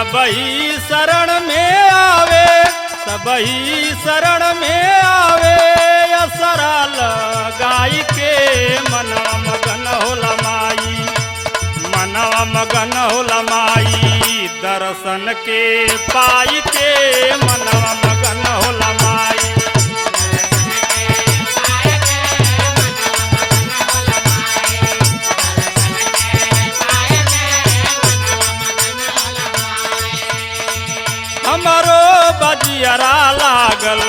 सबही शरण में आवे, सबही शरण में आवे, असरा लगाई के मनवा मगन होला माई, मनवा मगन होला माई, दर्शन के पाई के मनवा मगन होला माई। हमारो बजियरा लागल,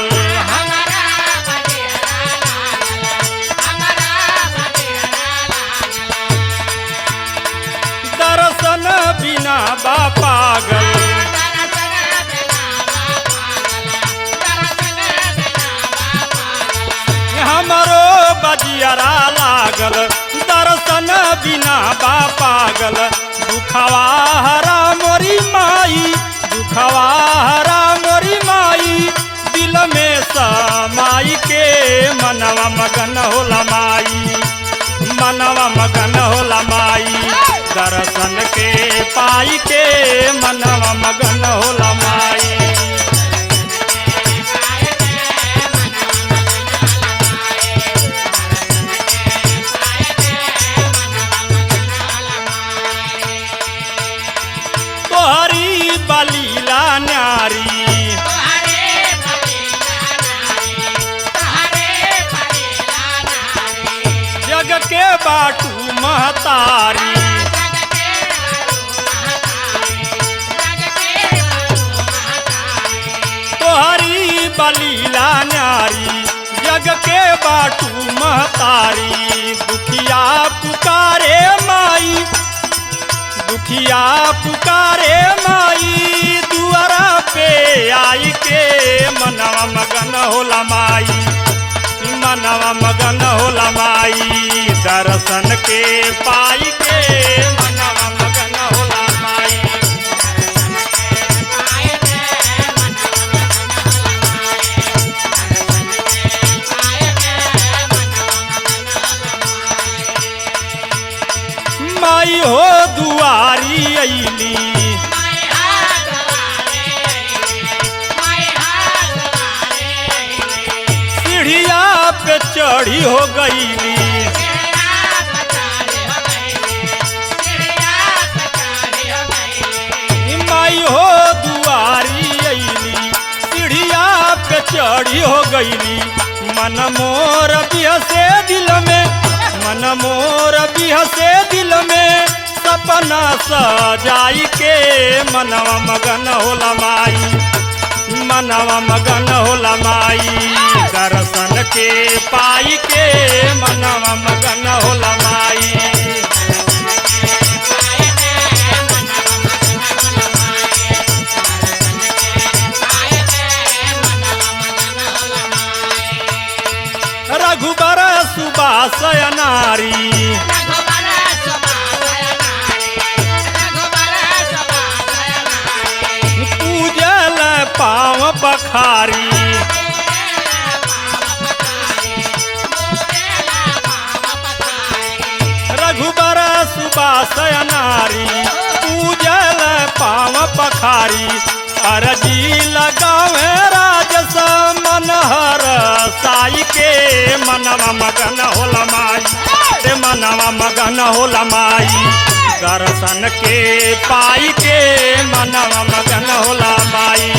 दर्शन बिना बा पागल, हमारो बजियरा लागल, दर्शन बिना बा पागल, दुखवा हरा मोरी माई, दुखवा हरा मोरी माई, दिल में समाई के मनवा मगन होला माई, मनवा मगन होला माई, दर्शन के पाई के मनवा मगन होला माई। तोहरी बलीला न्यारी, जग के बाटू महतारी, तोहरी बलीला न्यारी, जग के बाटू महतारी, दुखिया पुकारे माई, दुखिया पुकारे माई, दुआरा पे आई के मनवा मगन होला माई, मनवा मगन होला माई, दर्शन के पाई के मनवा मगन होला माई। माई हो दुआरी अइली, सीढ़िया पे चढ़ी हो गईली, माई हो दुआरी अइली, सीढ़िया पे चढ़ी हो गईली, मन मोर बिहसे दिल में, मन मोर बिहसे दिल में, सपना सजाई के मनवा मगन होला माई, मनवा मगन होला माई, दर्शन के पाई के मनवा मगन होला माई। रघुबर सुबास नारी, पूजल पाँव पखारी, रघुबर सुबास नारी, पूजल पाँव पखारी, अरजी लगावे राजस मनहर साई के मनवा मगन होला माई, रे मनवा मगन होला माई, दर्शन के पाई के मनवा मगन होला माई।